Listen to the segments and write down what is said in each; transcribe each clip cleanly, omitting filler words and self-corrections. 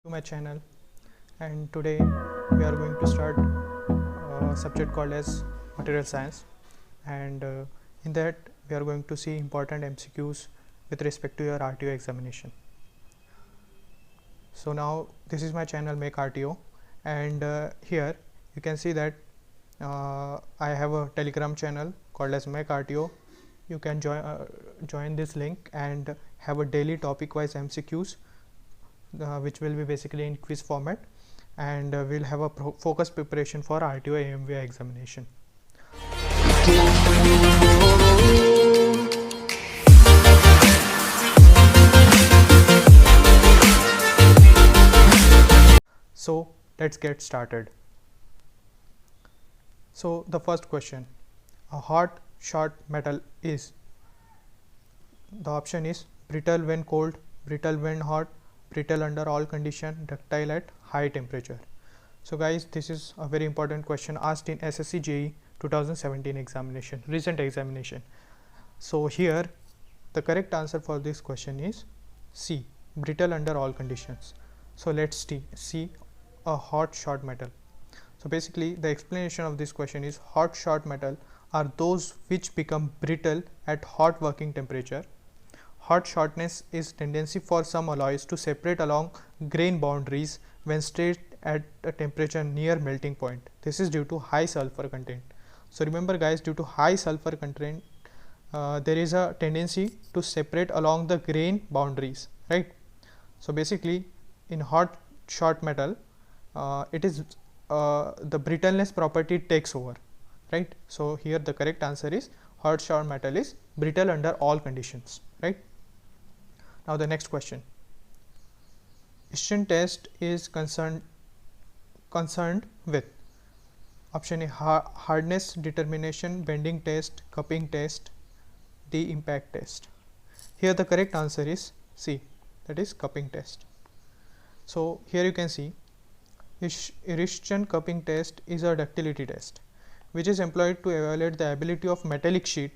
To my channel, and today we are going to start a subject called as material science, and in that we are going to see important MCQs with respect to your RTO examination. So now this is my channel Make RTO, and here you can see that I have a Telegram channel called as Make RTO. You can join this link and have a daily topic wise MCQs which will be basically in quiz format, and we'll have a focused preparation for RTO AMVI examination. So let's get started. So the first question, a hot short metal is, the option is brittle when cold, brittle when hot, brittle under all condition, ductile at high temperature. So guys, this is a very important question asked in SSC JEE 2017 examination, recent examination. So here the correct answer for this question is C, brittle under all conditions. So let's see a hot short metal. So basically the explanation of this question is hot short metal are those which become brittle at hot working temperature. Hot shortness is tendency for some alloys to separate along grain boundaries when stirred at a temperature near melting point. This is due to high sulfur content. So remember guys, due to high sulfur content, there is a tendency to separate along the grain boundaries, right? So basically in hot short metal, it is the brittleness property takes over, right? So here the correct answer is hot short metal is brittle under all conditions, right? Now the next question, Eschen test is concerned with option A, hardness determination, bending test, cupping test, D, impact test. Here the correct answer is C, that is cupping test. So here you can see Eschen cupping test is a ductility test which is employed to evaluate the ability of metallic sheet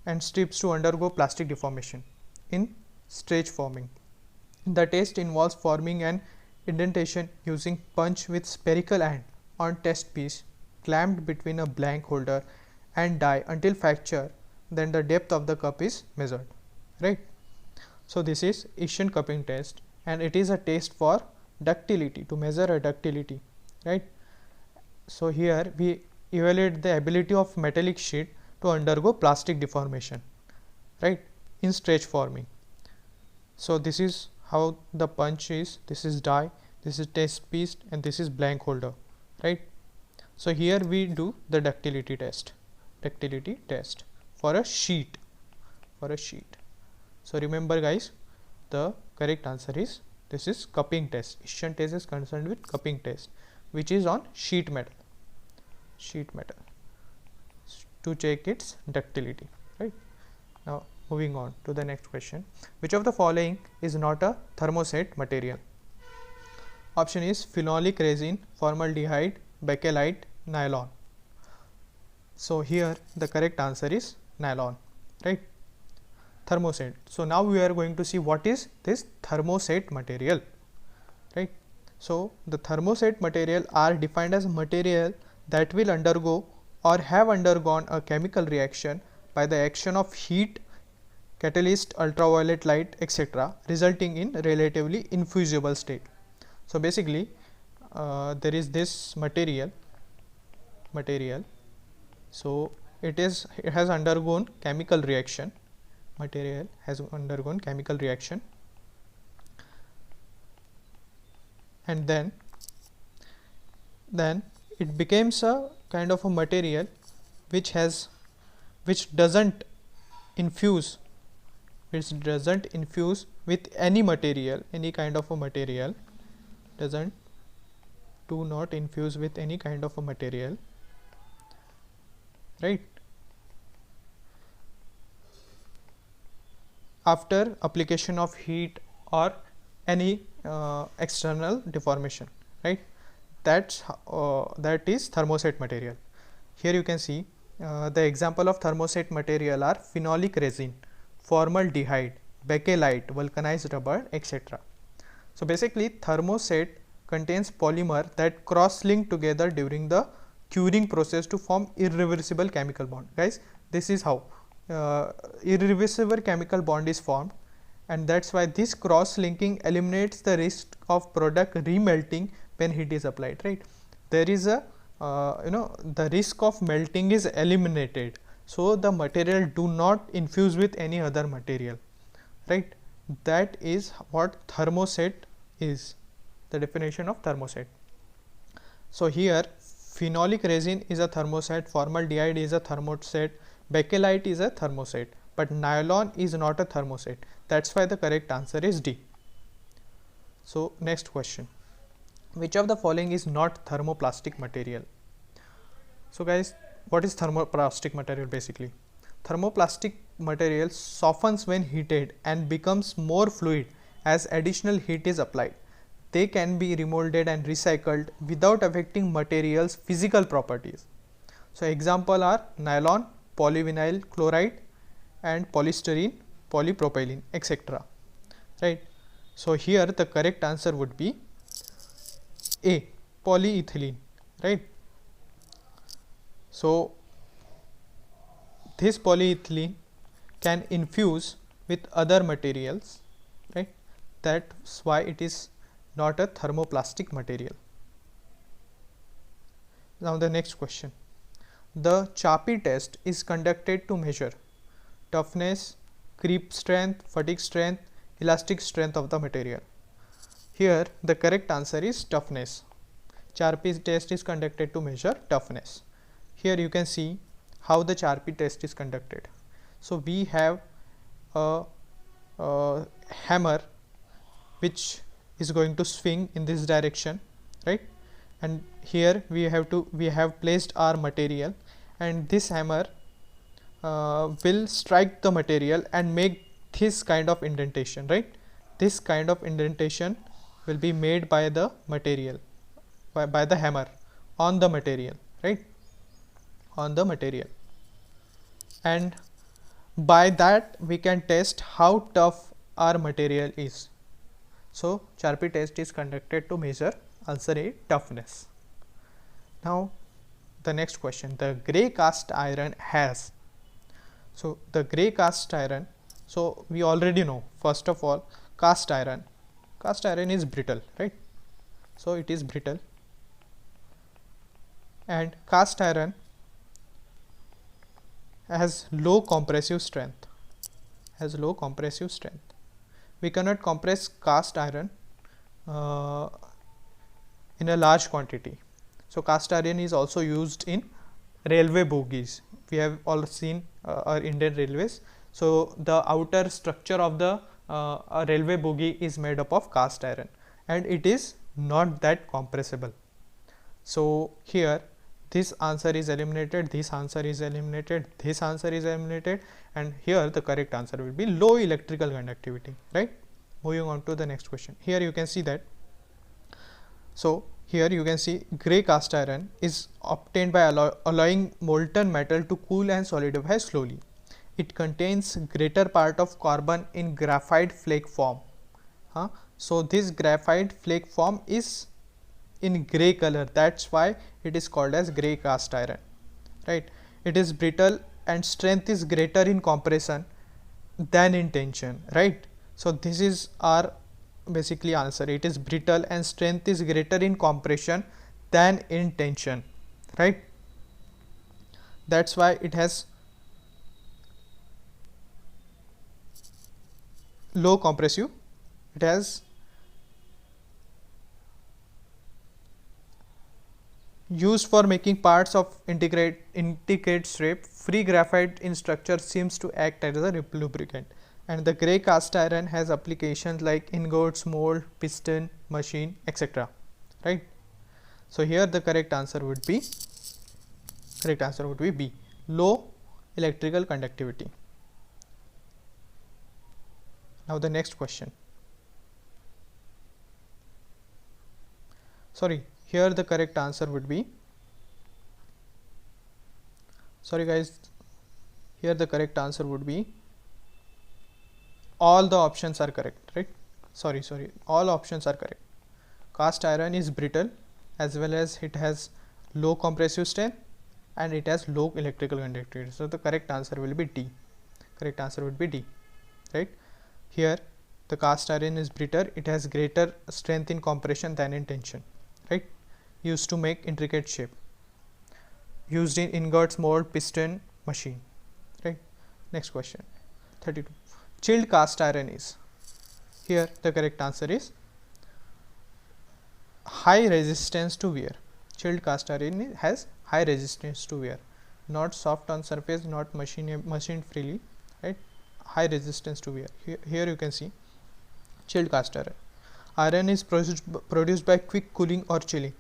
and strips to undergo plastic deformation in stretch forming. The test involves forming an indentation using punch with spherical end on test piece clamped between a blank holder and die until fracture. Then the depth of the cup is measured, right? So this is Eschen cupping test, and it is a test for ductility, to measure a ductility, right? So here we evaluate the ability of metallic sheet to undergo plastic deformation, right, in stretch forming. So this is how the punch is, this is die, this is test piece, and this is blank holder, right? So here we do the ductility test for a sheet, So remember guys, the correct answer is, this is cupping test. Eschen test is concerned with cupping test, which is on sheet metal to check its ductility, right? Now moving on to the next question, which of the following is not a thermoset material? Option is phenolic resin, formaldehyde, bakelite, nylon. So here the correct answer is nylon, right? Thermoset. So now we are going to see what is this thermoset material, right? So the thermoset material are defined as material that will undergo or have undergone a chemical reaction by the action of heat, catalyst, ultraviolet light, etc., resulting in relatively infusible state. So basically there is this material, so it has undergone chemical reaction, and then it becomes a kind of a material which doesn't infuse with any material, any kind of a material, do not infuse with any kind of a material, right, after application of heat or any external deformation, right? That is thermoset material. Here you can see the example of thermoset material are phenolic resin, formaldehyde, bakelite, vulcanized rubber, etc. So basically thermoset contains polymer that cross-link together during the curing process to form irreversible chemical bond. Guys, this is how irreversible chemical bond is formed, and that's why this cross-linking eliminates the risk of product remelting when heat is applied, right? There is a the risk of melting is eliminated, so the material do not infuse with any other material, right? That is what thermoset is, the definition of thermoset. So here phenolic resin is a thermoset, formaldehyde is a thermoset, bakelite is a thermoset, but nylon is not a thermoset. That's why the correct answer is D. So next question, which of the following is not thermoplastic material? So guys, what is thermoplastic material? Basically, thermoplastic material softens when heated and becomes more fluid as additional heat is applied. They can be remolded and recycled without affecting material's physical properties. So example are nylon, polyvinyl chloride and polystyrene, polypropylene, etc. Right. So here the correct answer would be A, polyethylene, right? So this polyethylene can infuse with other materials, right? That's why it is not a thermoplastic material. Now the next question, the Charpy test is conducted to measure toughness, creep strength, fatigue strength, elastic strength of the material. Here the correct answer is toughness. Charpy test is conducted to measure toughness. Here you can see how the Charpy test is conducted. So we have a hammer which is going to swing in this direction, right? And here we have placed our material, and this hammer will strike the material and make this kind of indentation, right? This kind of indentation will be made by the material, by the hammer on the material, right? On the material, and by that we can test how tough our material is. So Charpy test is conducted to measure, answer A, toughness. Now the next question, the grey cast iron has. So the grey cast iron, so we already know, first of all, cast iron is brittle, right? So it is brittle, and cast iron has low compressive strength, we cannot compress cast iron in a large quantity. So cast iron is also used in railway bogies. We have all seen our Indian railways. So the outer structure of the railway bogie is made up of cast iron, and it is not that compressible. So here this answer is eliminated, this answer is eliminated, this answer is eliminated, and here the correct answer will be low electrical conductivity, right? Moving on to the next question. Here you can see that, so here you can see grey cast iron is obtained by allowing molten metal to cool and solidify slowly. It contains greater part of carbon in graphite flake form. So this graphite flake form is in grey color, that's why it is called as grey cast iron, right? It is brittle and strength is greater in compression than in tension, right? So this is our basically answer. It is brittle and strength is greater in compression than in tension, right? That's why it has low compressive, it has used for making parts of integrate shape. Free graphite in structure seems to act as a lubricant, and the grey cast iron has applications like ingots, mold, piston, machine, etc., right? So here the correct answer would be B, low electrical conductivity. Now the next question, here the correct answer would be, here the correct answer would be, all the options are correct, right? sorry, all options are correct. Cast iron is brittle, as well as it has low compressive strength and it has low electrical conductivity. So the correct answer will be D. Correct answer would be D, right? Here the cast iron is brittle, it has greater strength in compression than in tension, right? Used to make intricate shape, used in ingots, mold, piston machine, right? Next question, 32. Chilled cast iron is, here the correct answer is high resistance to wear. Chilled cast iron has high resistance to wear, not soft on surface, not machined freely, right? High resistance to wear. Here you can see chilled cast iron. Iron is produced by quick cooling or chilling.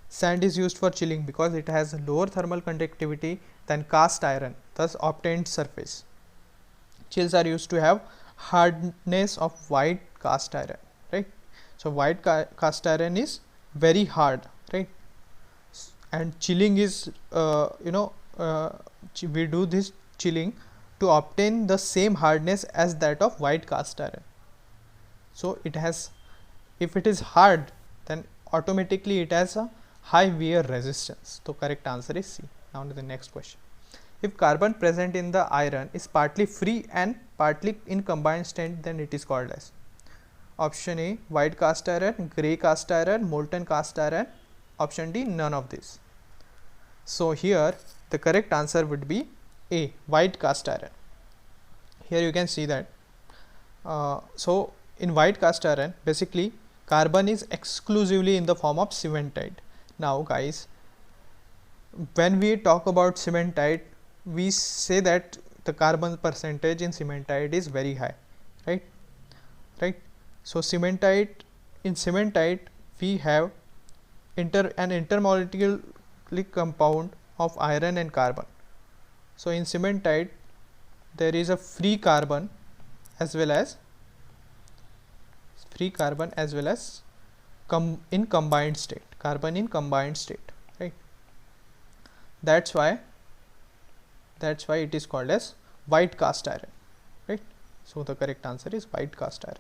Sand is used for chilling because it has lower thermal conductivity than cast iron, thus obtained surface. Chills are used to have hardness of white cast iron, right? So white cast iron is very hard, right? And chilling is we do this chilling to obtain the same hardness as that of white cast iron. So it has, if it is hard, then automatically it has a high wear resistance. So correct answer is C. Now to the next question. If carbon present in the iron is partly free and partly in combined state, then it is called as option A white cast iron, grey cast iron, molten cast iron, option D none of this. So here the correct answer would be A white cast iron. Here you can see that so in white cast iron basically carbon is exclusively in the form of cementite. Now guys, when we talk about cementite, we say that the carbon percentage in cementite is very high, right? So cementite, in cementite we have an intermolecular compound of iron and carbon. So in cementite there is a free carbon as well as in combined state, carbon in combined state, right? That's why it is called as white cast iron, right? So the correct answer is white cast iron.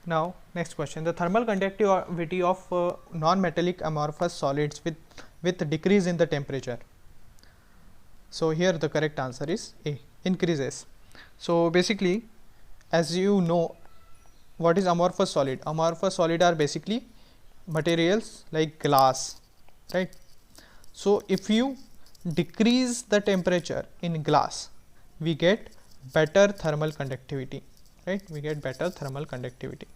Now next question, the thermal conductivity of non-metallic amorphous solids with decrease in the temperature. So here the correct answer is A, increases. So basically, as you know, what is amorphous solid? Amorphous solid are basically materials like glass, right? So if you decrease the temperature in glass, we get better thermal conductivity, right? We get better thermal conductivity,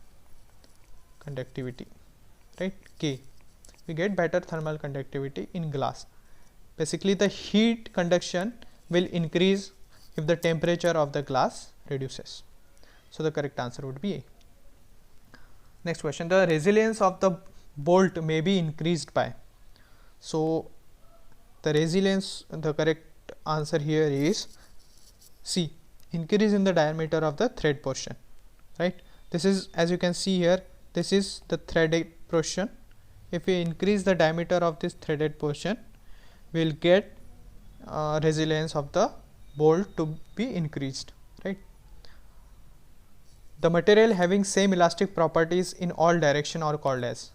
right? K, we get better thermal conductivity in glass. Basically the heat conduction will increase if the temperature of the glass reduces. So the correct answer would be A. Next question, the resilience of the bolt may be increased by. So the resilience, the correct answer here is C, increase in the diameter of the thread portion, right? This is, as you can see here, this is the threaded portion. If we increase the diameter of this threaded portion, we will get resilience of the bolt to be increased, right? The material having same elastic properties in all direction are called as.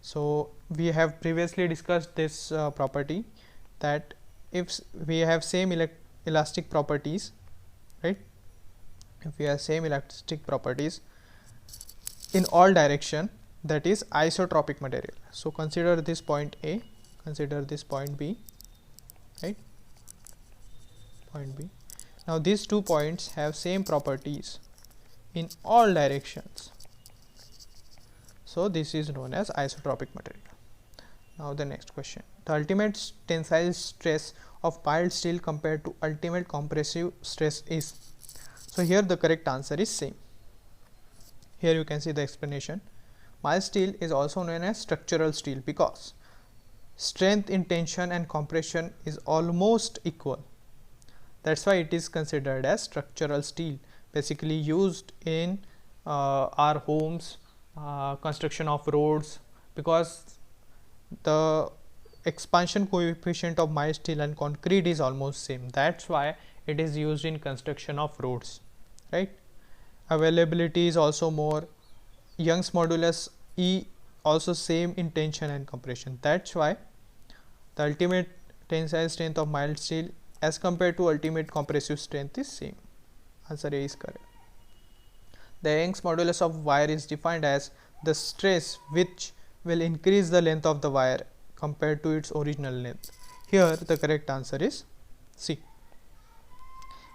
So we have previously discussed this property, that if we have same elastic properties, right? If we have same elastic properties in all direction, that is isotropic material. So consider this point A, consider this point B, right? Point B. Now these 2 points have same properties in all directions. So this is known as isotropic material. Now the next question, the ultimate tensile stress of mild steel compared to ultimate compressive stress is. So here the correct answer is same. Here you can see the explanation. Mild steel is also known as structural steel because strength in tension and compression is almost equal. That's why it is considered as structural steel, basically used in our homes, construction of roads, because the expansion coefficient of mild steel and concrete is almost same. That's why it is used in construction of roads, right? availability is also more. Young's modulus E also same in tension and compression. That's why the ultimate tensile strength of mild steel as compared to ultimate compressive strength is same. Answer A is correct. The Young's modulus of wire is defined as the stress which will increase the length of the wire compared to its original length. Here the correct answer is C.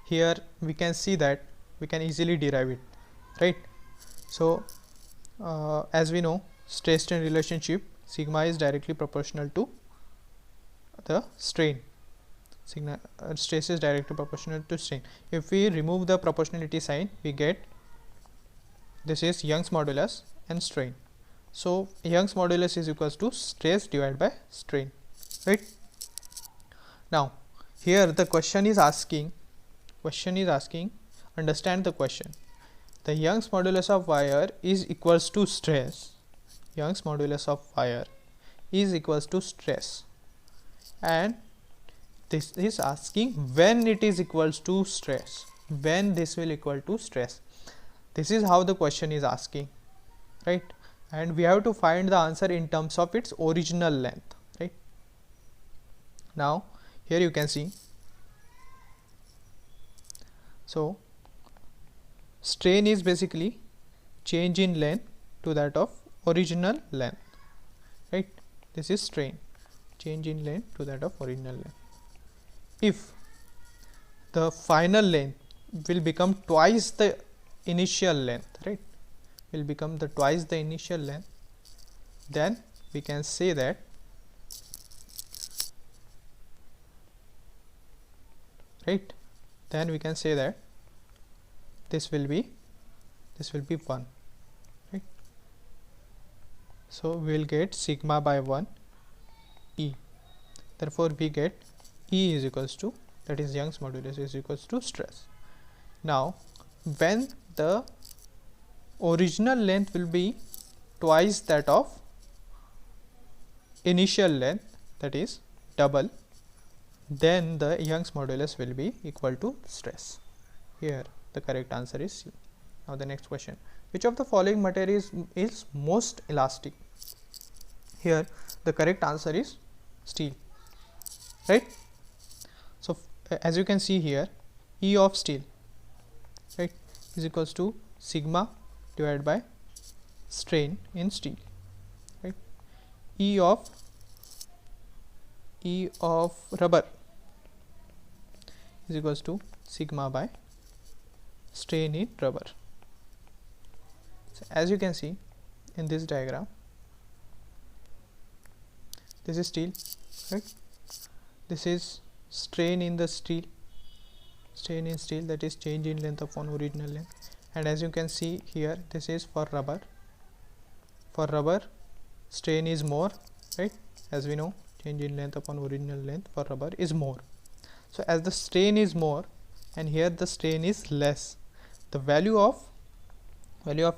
Here we can see that we can easily derive it, right? So as we know, stress strain relationship, sigma is directly proportional to the strain. Stress is directly proportional to strain. If we remove the proportionality sign, we get this is Young's modulus and strain. So Young's modulus is equals to stress divided by strain, right? Now here the question is asking, understand the question. The Young's modulus of wire is equals to stress. Young's modulus of wire is equals to stress, and this is asking when it is equals to stress, when this will equal to stress. This is how the question is asking, right? And we have to find the answer in terms of its original length, right? Now here you can see, so strain is basically change in length to that of original length, right? This is strain, change in length to that of original length. If the final length will become twice the initial length, right, will become the twice the initial length, then we can say that this will be 1, right? So we will get sigma by 1 E. Therefore we get E is equals to, that is Young's modulus is equals to stress. Now when the original length will be twice that of initial length, that is double, then the Young's modulus will be equal to stress. Here the correct answer is C. Now the next question, which of the following material is most elastic? Here the correct answer is steel, right? So as you can see here, E of steel, right, is equals to sigma divided by strain in steel, right? E of rubber is equals to sigma by strain in rubber. So as you can see in this diagram, this is steel, right? This is strain in the steel, that is change in length upon original length. And as you can see here, this is for rubber. For rubber, strain is more, right? As we know, change in length upon original length for rubber is more. So as the strain is more and here the strain is less, the value of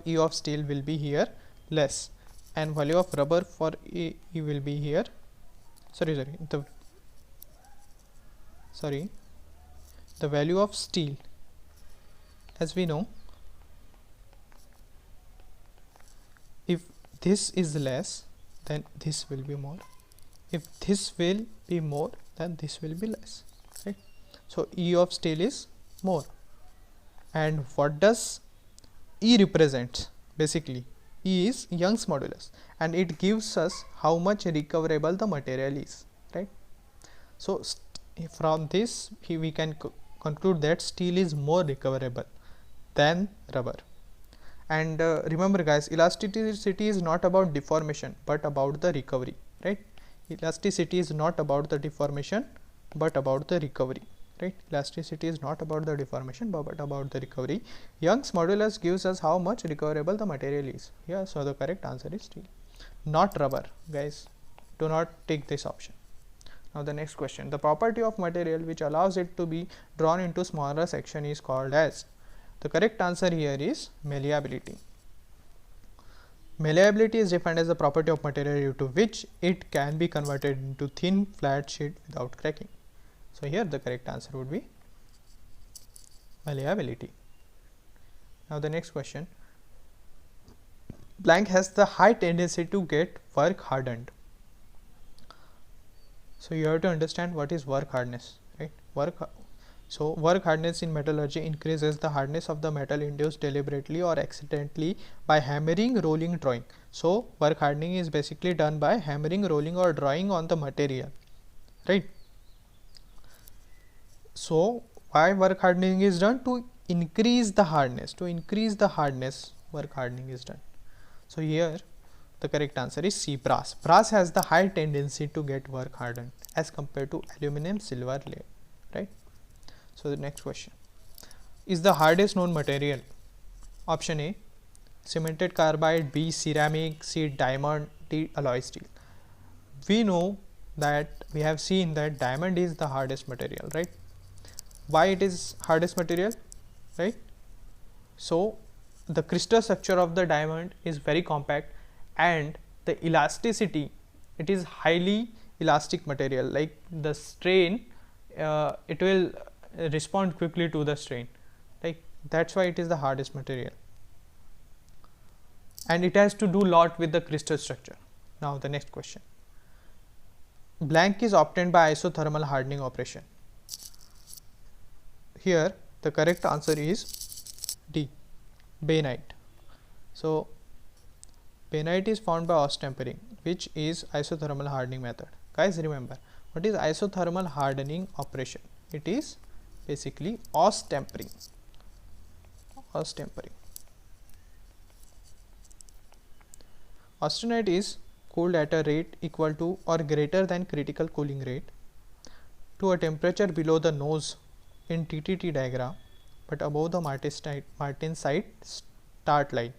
E of steel will be here less, and value of rubber for E will be here, the value of steel, as we know, if this is less then this will be more, if this will be more then this will be less, right? So E of steel is more. And what does E represent? Basically E is Young's modulus and it gives us how much recoverable the material is, right? So from this we can conclude that steel is more recoverable than rubber. And remember guys, elasticity is not about deformation but about the recovery, right? Elasticity is not about the deformation but about the recovery, right? Elasticity is not about the deformation but about the recovery. Young's modulus gives us how much recoverable the material is. Yeah, so the correct answer is steel, not rubber, guys. Do not take this option. Now the next question, the property of material which allows it to be drawn into smaller section is called as? The correct answer here is malleability. Malleability is defined as the property of material due to which it can be converted into thin flat sheet without cracking. So here the correct answer would be malleability. Now the next question. Blank has the high tendency to get work hardened. So you have to understand what is work hardness, right? Work hardness in metallurgy increases the hardness of the metal induced deliberately or accidentally by hammering, rolling, drawing. So work hardening is basically done by hammering, rolling or drawing on the material, right? So why work hardening is done? To increase the hardness. Work hardening is done. So here the correct answer is C, brass. Brass has the high tendency to get work hardened as compared to aluminum, silver, lead, right? So the next question. Is the hardest known material? Option A, cemented carbide, B, ceramic, C, diamond, D, alloy steel. We know that we have seen that diamond is the hardest material, right? Why it is hardest material, right? So the crystal structure of the diamond is very compact and the elasticity, it is highly elastic material, like the strain it will respond quickly to the strain, like that's why it is the hardest material, and it has to do lot with the crystal structure. Now the next question. Blank is obtained by isothermal hardening operation. Here the correct answer is D, bainite. So bainite is found by Ost-tempering, which is isothermal hardening method. Guys, remember what is isothermal hardening operation? It is basically Ost-tempering. Austenite is cooled at a rate equal to or greater than critical cooling rate to a temperature below the nose in TTT diagram but above the martensite start line.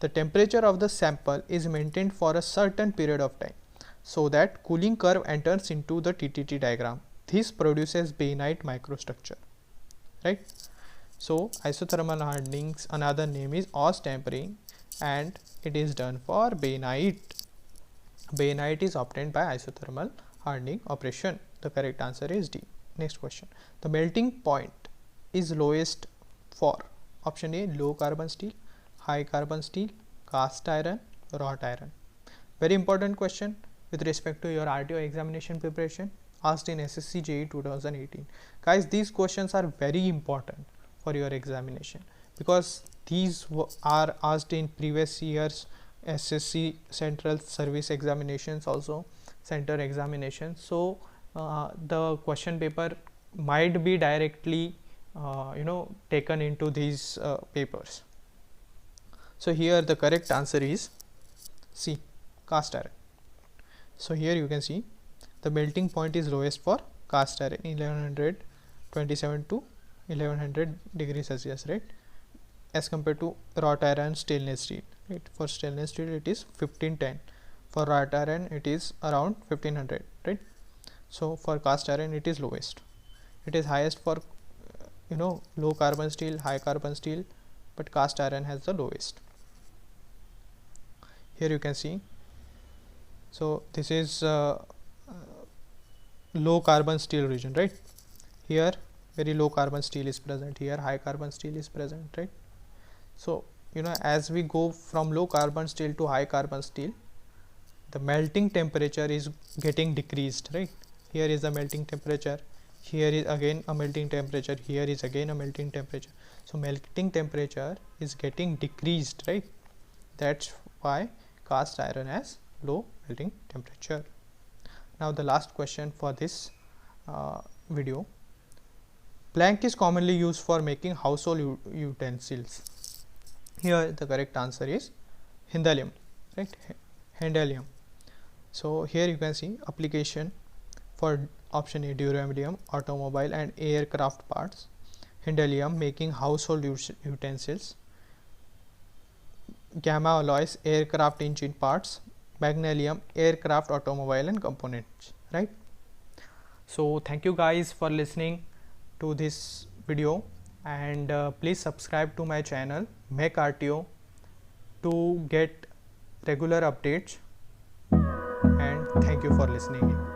The temperature of the sample is maintained for a certain period of time so that cooling curve enters into the TTT diagram. This produces bainite microstructure, right? So isothermal hardening's another name is Ost-tempering and it is done for bainite. Bainite is obtained by isothermal hardening operation. The correct answer is D. Next question. The melting point is lowest for option A, low carbon steel, high carbon steel, cast iron, wrought iron. Very important question with respect to your RTO examination preparation, asked in SSC JEE 2018. Guys, these questions are very important for your examination because these are asked in previous years SSC central service examinations, also center examinations. So the question paper might be directly taken into these papers. So here the correct answer is C, cast iron. So here you can see the melting point is lowest for cast iron, 1127 to 1100 degrees Celsius, right, as compared to wrought iron, stainless steel, right? For stainless steel it is 1510, for wrought iron it is around 1500, right? So for cast iron it is lowest. It is highest for low carbon steel, high carbon steel, but cast iron has the lowest. Here you can see, so this is low carbon steel region, right? Here very low carbon steel is present, here high carbon steel is present, right? So as we go from low carbon steel to high carbon steel, the melting temperature is getting decreased, right? Here is the melting temperature, here is again a melting temperature, here is again a melting temperature. So melting temperature is getting decreased, right? That's why cast iron has low melting temperature. Now the last question for this video. Blank is commonly used for making household utensils. Here the correct answer is Hindalum, right? Hindalum. So here you can see application for option A, durabilium, automobile and aircraft parts. Hindalum making household utensils. Gamma alloys aircraft engine parts. Magnesium aircraft, automobile and components, right? So thank you guys for listening to this video, and please subscribe to my channel Mech RTO to get regular updates, and thank you for listening in.